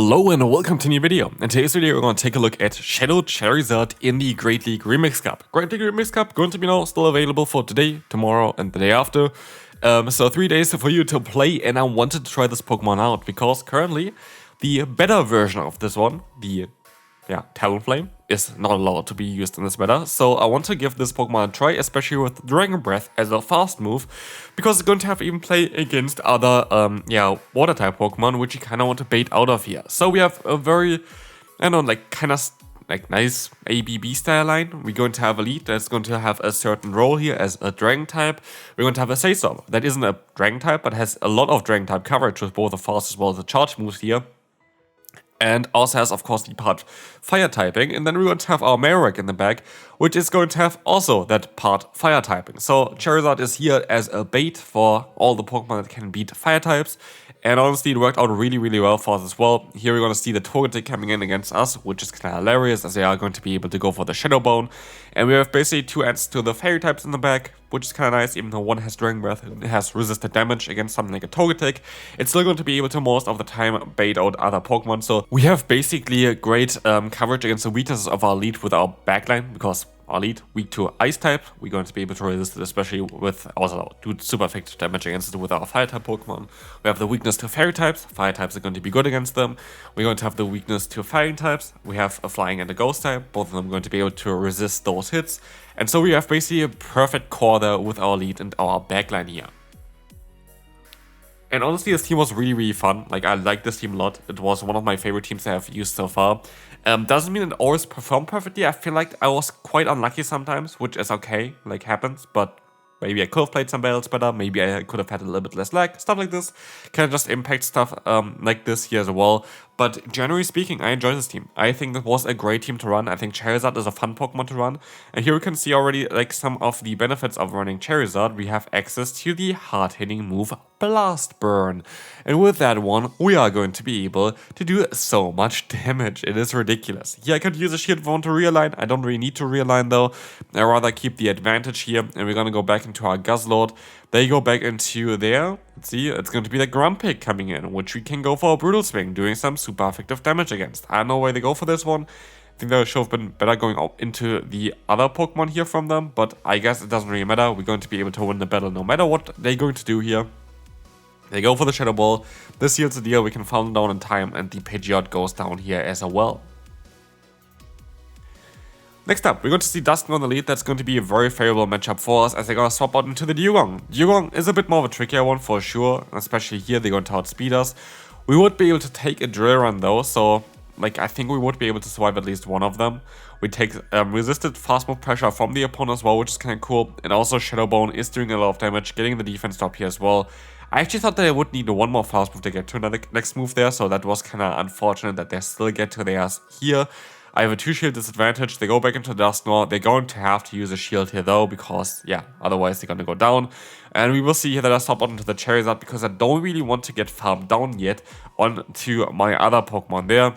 Hello and welcome to a new video. In today's video we're going to take a look at Shadow Charizard in the Great League Remix Cup. Great League Remix Cup going to be now still available for today, tomorrow and the day after. So 3 days for you to play, and I wanted to try this Pokemon out because currently the better version of this one, the Talonflame, is not allowed to be used in this meta. So I want to give this Pokemon a try, especially with Dragon Breath as a fast move, because it's going to have even play against other water type Pokemon, which you kind of want to bait out of here. So we have a very, nice ABB style line. We're going to have a lead that's going to have a certain role here as a Dragon type. We're going to have a Say-Stop that isn't a Dragon type, but has a lot of Dragon type coverage with both the fast as well as the charge moves here. And also has, of course, the part fire typing. And then we're going to have our Marowak in the back, which is going to have also that part fire typing. So Charizard is here as a bait for all the Pokemon that can beat fire types. And honestly, it worked out really, really well for us as well. Here we're going to see the Togetic coming in against us, which is kind of hilarious, as they are going to be able to go for the Shadow Bone. And we have basically two answers to the Fairy types in the back, which is kind of nice. Even though one has Dragon Breath and it has resisted damage against something like a Togetic, it's still going to be able to most of the time bait out other Pokemon. So we have basically a great coverage against the weaknesses of our lead with our backline, because our lead weak to Ice type, we're going to be able to resist it, especially with also do super effective damage against it with our Fire type Pokemon. We have the weakness to Fairy types. Fire types are going to be good against them. We're going to have the weakness to Fighting types. We have a Flying and a Ghost type. Both of them are going to be able to resist those hits. And so we have basically a perfect core there with our lead and our backline here. And honestly, this team was really, really fun. Like, I like this team a lot. It was one of my favorite teams I have used so far. Doesn't mean it always performed perfectly. I feel like I was quite unlucky sometimes, which is okay, like happens, but maybe I could have played some battles better, maybe I could have had a little bit less lag, stuff like this. Kind of just impact stuff like this here as well. But generally speaking, I enjoy this team. I think it was a great team to run. I think Charizard is a fun Pokemon to run. And here we can see already like some of the benefits of running Charizard. We have access to the hard-hitting move Blast Burn. And with that one, we are going to be able to do so much damage. It is ridiculous. Here I could use a Shield if I want to realign. I don't really need to realign though. I rather keep the advantage here. And we're going to go back into our Guzzlord. They go back into there. Let's see, it's going to be the Grumpig coming in, which we can go for a Brutal Swing, doing some super effective damage against. I don't know why they go for this one. I think that should have been better going out into the other Pokemon here from them, but I guess it doesn't really matter. We're going to be able to win the battle no matter what they're going to do here. They go for the Shadow Ball. This seals the deal. We can farm them down in time, and the Pidgeot goes down here as well. Next up, we're going to see Dusknoir on the lead. That's going to be a very favorable matchup for us, as they're going to swap out into the Dugong. Dugong is a bit more of a trickier one for sure, especially here they're going to outspeed us. We would be able to take a Drill Run though, so I think we would be able to survive at least one of them. We take resisted fast move pressure from the opponent as well, which is kind of cool. And also Shadow Bone is doing a lot of damage, getting the defense stop here as well. I actually thought that I would need one more fast move to get to another next move there, so that was kind of unfortunate that they still get to theirs here. I have a 2-shield disadvantage. They go back into Dusknoir. They're going to have to use a shield here though, because otherwise they're going to go down. And we will see here that I swap out into the Charizard, because I don't really want to get farmed down yet onto my other Pokemon there.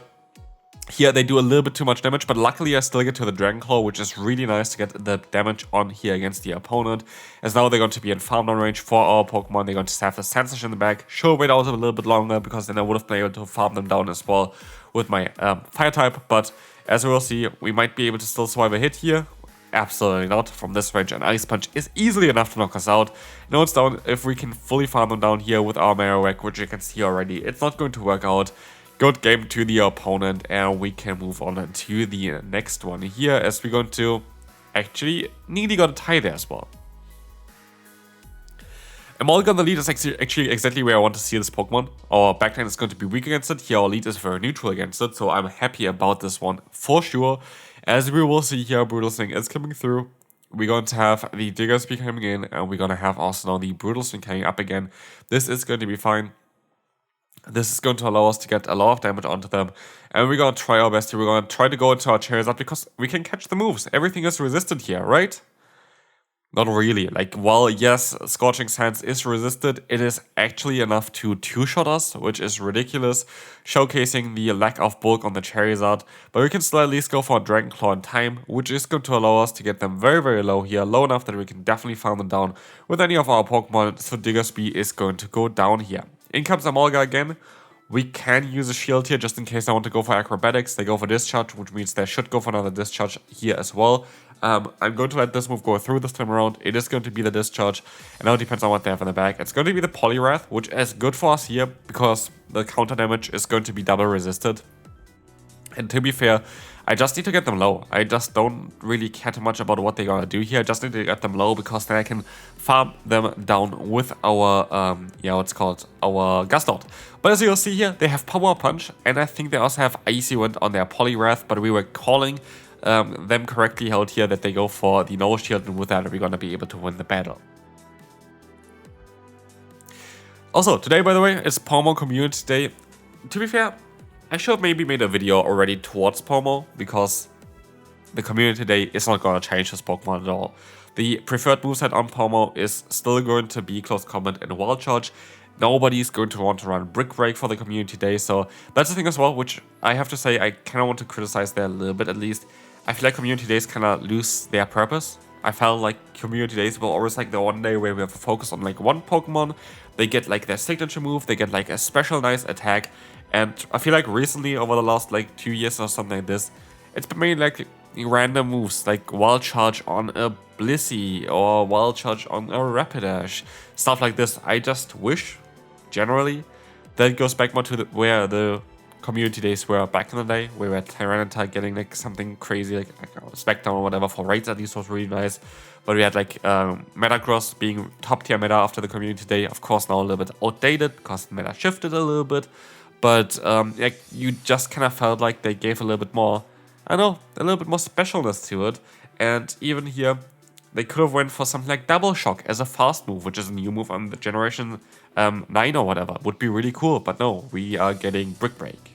Here they do a little bit too much damage, but luckily I still get to the Dragon Claw, which is really nice to get the damage on here against the opponent. As now they're going to be in farm down range for our Pokemon. They're going to have the Sensation in the back. Should wait out a little bit longer, because then I would have been able to farm them down as well with my Fire type. But as we will see, we might be able to still survive a hit here. Absolutely not. From this range, an Ice Punch is easily enough to knock us out. Now it's down if we can fully farm them down here with our Marowak, which you can see already. It's not going to work out. Good game to the opponent, and we can move on to the next one here, as we're going to actually nearly got a tie there as well. Emolga on the lead is actually exactly where I want to see this Pokemon. Our backline is going to be weak against it. Here our lead is very neutral against it, so I'm happy about this one for sure. As we will see here, Brutal Swing is coming through. We're going to have the JonkusPKMN coming in, and we're going to have also now the Brutal Swing coming up again. This is going to be fine. This is going to allow us to get a lot of damage onto them. And we're going to try our best here. We're going to try to go into our Charizard, because we can catch the moves. Everything is resisted here, right? Not really. While yes, Scorching Sands is resisted, it is actually enough to two-shot us, which is ridiculous, showcasing the lack of bulk on the Charizard. But we can still at least go for a Dragon Claw in time, which is going to allow us to get them very, very low here, low enough that we can definitely farm them down with any of our Pokemon. So JonkusP is going to go down here. In comes Emolga again. We can use a shield here just in case I want to go for acrobatics. They go for discharge, which means they should go for another discharge here as well. I'm going to let this move go through this time around. It is going to be the discharge, and now it depends on what they have in the back. It's going to be the Poliwrath, which is good for us here because the counter damage is going to be double resisted. And to be fair, I just need to get them low. I just don't really care too much about what they're gonna do here. I just need to get them low because then I can farm them down with our, our Gustlord. But as you'll see here, they have Power Punch, and I think they also have Icy Wind on their Poliwrath, but we were calling them correctly held here that they go for the No Shield, and with that we're gonna be able to win the battle. Also, today, by the way, is Pokemon Community Day. To be fair, I should have maybe made a video already towards Pomo, because the Community Day is not going to change this Pokemon at all. The preferred moveset on Pomo is still going to be Close Combat and Wild Charge. Nobody's going to want to run Brick Break for the Community Day, so that's the thing as well, which I have to say I kind of want to criticize there a little bit at least. I feel like Community Days kind of lose their purpose. I felt like Community Days were always like the one day where we have to focus on like one Pokemon. They get like their signature move, they get like a special nice attack. And I feel like recently, over the last like 2 years or something like this, it's been mainly like random moves, like Wild Charge on a Blissey or Wild Charge on a Rapidash, stuff like this. I just wish, generally, that it goes back more to where the Community Days were back in the day, where we had Tyranitar getting like something crazy, like Spectre or whatever for raids. At least was really nice. But we had like Metagross being top tier meta after the Community Day. Of course, now a little bit outdated because the meta shifted a little bit. But like you just kind of felt like they gave a little bit more, I don't know, a little bit more specialness to it. And even here, they could have went for something like Double Shock as a fast move, which is a new move on the Generation 9 or whatever. Would be really cool, but no, we are getting Brick Break.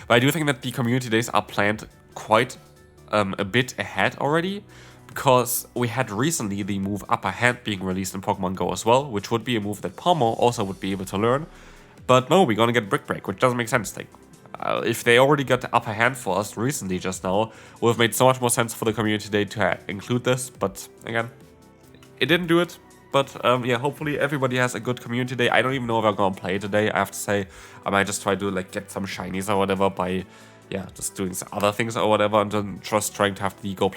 But I do think that the Community Days are planned quite a bit ahead already, because we had recently the move Upper Hand being released in Pokemon Go as well, which would be a move that Pomo also would be able to learn. But no, we're gonna get Brick Break, which doesn't make sense. Like, if they already got the Upper Hand for us recently just now, would have made so much more sense for the Community Day to include this. But again, it didn't do it. But yeah, hopefully everybody has a good Community Day. I don't even know if I'm gonna play today, I have to say. I might just try to like get some shinies or whatever by, yeah, just doing some other things or whatever, and then just trying to have the Go++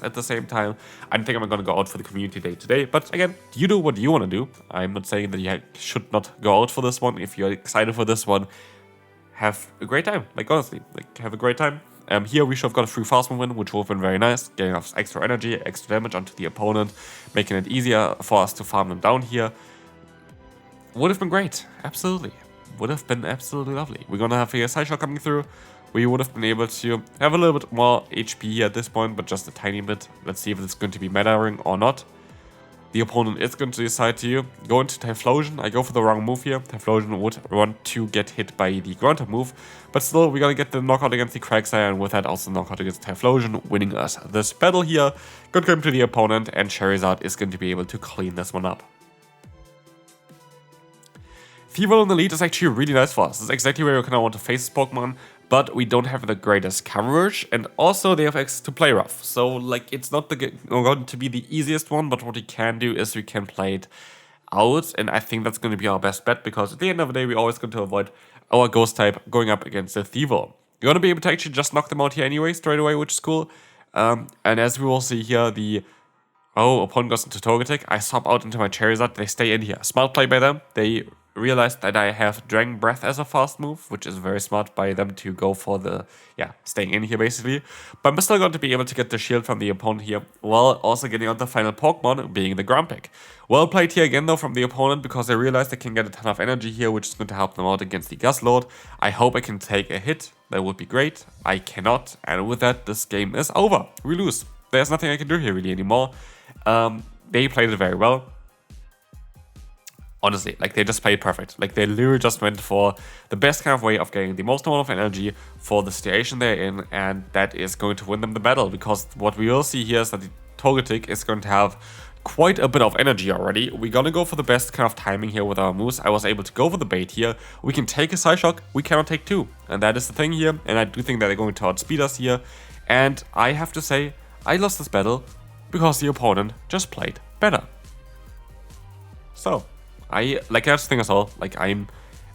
at the same time. I don't think I'm gonna go out for the Community Day today, but again, you do what you want to do. I'm not saying that you should not go out for this one. If you're excited for this one, have a great time. Like, honestly, like, have a great time. Here we should have got a free fast move in, which would have been very nice, getting us extra energy, extra damage onto the opponent, making it easier for us to farm them down here. Would have been great, absolutely. Would have been absolutely lovely. We're gonna have a Psyshock coming through. We would have been able to have a little bit more HP here at this point, but just a tiny bit. Let's see if it's going to be meta-ring or not. The opponent is going to decide to go into Typhlosion. I go for the wrong move here. Typhlosion would want to get hit by the Grunter move, but still we're gonna get the knockout against the Quagsire, and with that also knockout against Typhlosion, winning us this battle here. Good game to the opponent, and Charizard is going to be able to clean this one up. Thievul in the lead is actually really nice for us. This is exactly where we kind of want to face this Pokemon, but we don't have the greatest coverage, and also they have access to Play Rough. So, like, it's not going to be the easiest one, but what we can do is we can play it out, and I think that's going to be our best bet, because at the end of the day, we're always going to avoid our Ghost type going up against the Thievul. You're going to be able to actually just knock them out here anyway, straight away, which is cool. And as we will see here, the opponent goes into Togetic. I swap out into my Charizard. They stay in here. Smart play by them. They realized that I have Dragon Breath as a fast move, which is very smart by them to go for the, staying in here basically. But I'm still going to be able to get the shield from the opponent here, while also getting out the final Pokemon, being the Grumpig. Well played here again though from the opponent, because they realized they can get a ton of energy here, which is going to help them out against the Gustlord. I hope I can take a hit. That would be great. I cannot, and with that, this game is over. We lose. There's nothing I can do here really anymore. They played it very well. Honestly, like, they just played perfect. Like, they literally just went for the best kind of way of getting the most amount of energy for the situation they're in, and that is going to win them the battle, because what we will see here is that the Togetic is going to have quite a bit of energy already. We're gonna go for the best kind of timing here with our moves. I was able to go for the bait here. We can take a Psyshock, we cannot take two, and that is the thing here, and I do think that they're going to outspeed us here, and I have to say, I lost this battle because the opponent just played better. So, that's the thing as well, like, I'm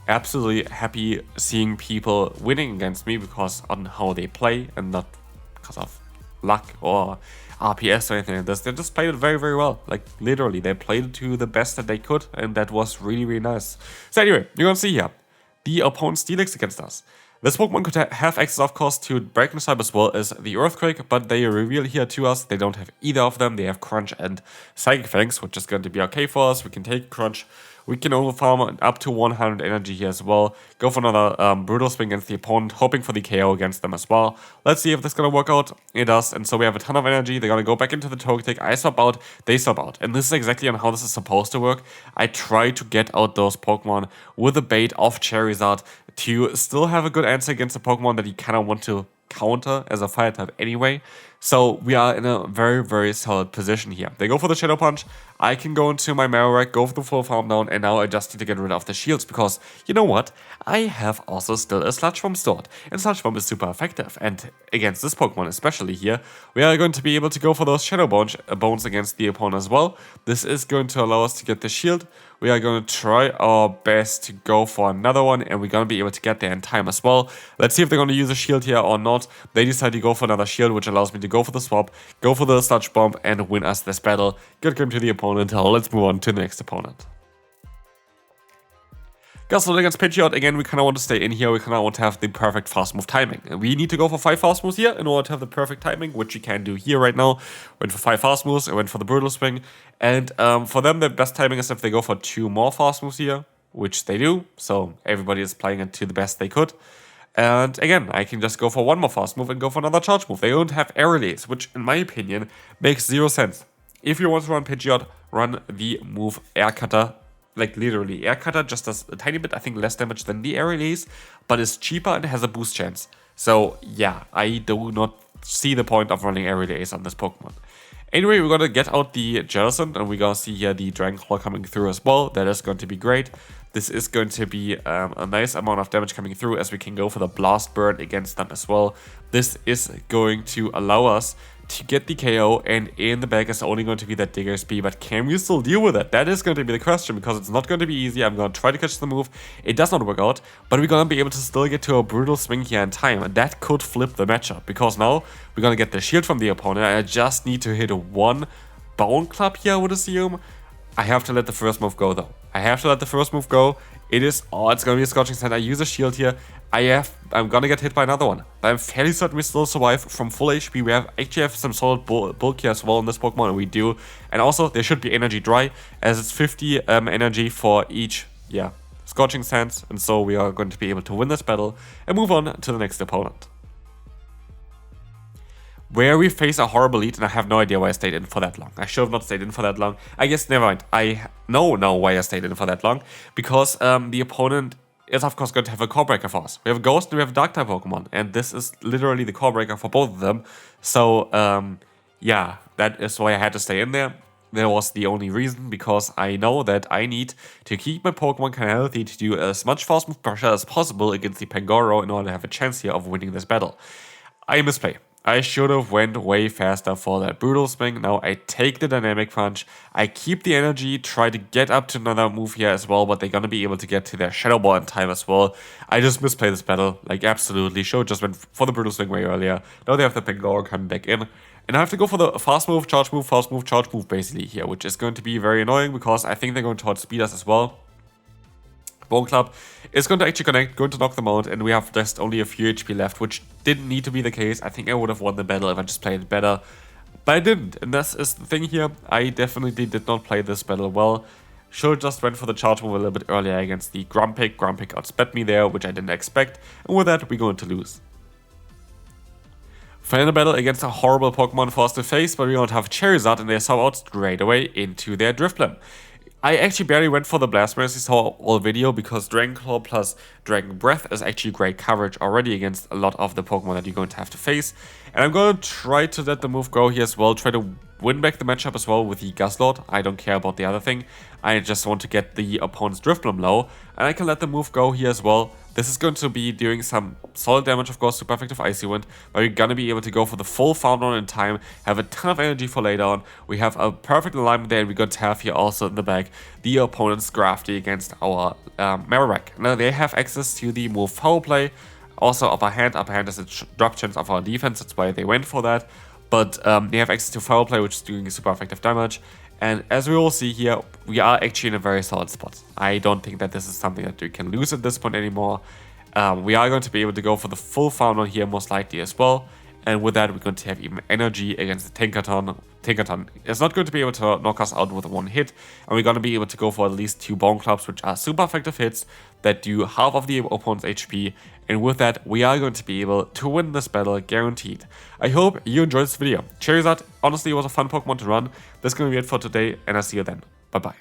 absolutely happy seeing people winning against me because on how they play and not because of luck or RPS or anything like this. They just played it very, very well. Like, literally, they played it to the best that they could, and that was really, really nice. So anyway, you're gonna see here, the opponent's Steelix against us. This Pokemon could have access, of course, to Breaking Type as well as the Earthquake, but they reveal here to us they don't have either of them. They have Crunch and Psychic Fangs, which is going to be okay for us. We can take Crunch. We can overfarm up to 100 energy here as well. Go for another Brutal Swing against the opponent, hoping for the KO against them as well. Let's see if this is going to work out. It does, and so we have a ton of energy. They're going to go back into the Togetic. I swap out, they swap out. And this is exactly on how this is supposed to work. I try to get out those Pokemon with a bait of Charizard to still have a good answer against a Pokemon that you kind of want to counter as a fire type anyway. So we are in a very, very solid position here. They go for the Shadow Punch. I can go into my Marowak, go for the full farm down, and now I just need to get rid of the shields because, you know what? I have also still a Sludge Bomb stored, and Sludge Bomb is super effective. And against this Pokemon especially here, we are going to be able to go for those Shadow Bones against the opponent as well. This is going to allow us to get the shield. We are going to try our best to go for another one, and we're going to be able to get there in time as well. Let's see if they're going to use a shield here or not. They decide to go for another shield, which allows me to go for the swap, go for the Sludge Bomb, and win us this battle. Good game to the opponent. Let's move on to the next opponent. Gastrodon against Pidgeot. Again, we kind of want to stay in here. We kind of want to have the perfect fast move timing. And we need to go for 5 fast moves here in order to have the perfect timing, which you can do here right now. Went for 5 fast moves. I went for the Brutal Swing. And for them, the best timing is if they go for 2 more fast moves here, which they do. So everybody is playing it to the best they could. And again, I can just go for 1 more fast move and go for another charge move. They don't have air relays, which in my opinion makes 0 sense. If you want to run Pidgeot, run the move Air Cutter. Like literally, Air Cutter just does a tiny bit, I think, less damage than the Air Relays, but is cheaper and has a boost chance. So yeah, I do not see the point of running Air Relays on this Pokemon. Anyway, we're gonna get out the Jellicent, and we're gonna see here the Dragon Claw coming through as well. That is going to be great. This is going to be a nice amount of damage coming through as we can go for the Blast Burn against them as well. This is going to allow us to get the KO, and in the back is only going to be that Digger SP, but can we still deal with it? That is going to be the question, because it's not going to be easy. I'm going to try to catch the move. It does not work out, but we're going to be able to still get to a Brutal Swing here in time, and that could flip the matchup, because now we're going to get the shield from the opponent. I just need to hit 1 Bone Club here, I would assume. I have to let the first move go, though. I have to let the first move go. It is, it's going to be a Scorching Sand. I use a shield here. I'm going to get hit by another one. But I'm fairly certain we still survive from full HP. We actually have some solid bulk here as well in this Pokemon, and we do. And also, there should be energy dry, as it's 50 energy for each, Scorching Sands. And so we are going to be able to win this battle and move on to the next opponent, where we face a horrible lead, and I have no idea why I stayed in for that long. I should have not stayed in for that long. I guess, never mind. I know now why I stayed in for that long. Because the opponent is, of course, going to have a Core Breaker for us. We have a Ghost and we have a Dark-type Pokemon. And this is literally the Core Breaker for both of them. So, yeah, that is why I had to stay in there. That was the only reason, because I know that I need to keep my Pokemon kind of healthy to do as much fast move pressure as possible against the Pangoro in order to have a chance here of winning this battle. I misplay. I should have went way faster for that Brutal Swing. Now I take the Dynamic Punch. I keep the energy, try to get up to another move here as well, but they're going to be able to get to their Shadow Ball in time as well. I just misplayed this battle, like absolutely. Should have just went for the Brutal Swing way earlier. Now they have the Pangoro coming back in. And I have to go for the fast move, charge move, fast move, charge move basically here, which is going to be very annoying because I think they're going to outspeed us as well. Bone Club is going to actually connect, going to knock them out, and we have just only a few HP left, which didn't need to be the case. I think I would have won the battle if I just played it better, but I didn't, and this is the thing here. I definitely did not play this battle well. Should have just went for the charge move a little bit earlier against the Grumpig. Grumpig outsped me there, which I didn't expect, and with that, we're going to lose. Final battle against a horrible Pokemon for us to face, but we don't have Charizard, and they saw out straight away into their Drifblim. I actually barely went for the Blast Burn as you saw all video, because Dragon Claw plus Dragon Breath is actually great coverage already against a lot of the Pokemon that you're going to have to face. And I'm going to try to let the move go here as well, try to win back the matchup as well with the Guzzlord. I don't care about the other thing, I just want to get the opponent's Drifblim low, and I can let the move go here as well. This is going to be doing some solid damage, of course, super effective Icy Wind, but we're gonna be able to go for the full farm down in time, have a ton of energy for later on. We have a perfect alignment there, and we're going to have here also in the back the opponent's Grafty against our Marowak. Now they have access to the move Foul Play, also upper hand is a drop chance of our defense, that's why they went for that. But they have access to Foul Play, which is doing super effective damage. And as we will see here, we are actually in a very solid spot. I don't think that this is something that we can lose at this point anymore. We are going to be able to go for the full farm on here most likely as well. And with that, we're going to have even energy against the Tinkaton. Tinkaton is not going to be able to knock us out with one hit. And we're going to be able to go for at least 2 Bone Clubs, which are super effective hits that do half of the opponent's HP. And with that, we are going to be able to win this battle, guaranteed. I hope you enjoyed this video. Charizard, honestly, was a fun Pokemon to run. That's going to be it for today, and I'll see you then. Bye-bye.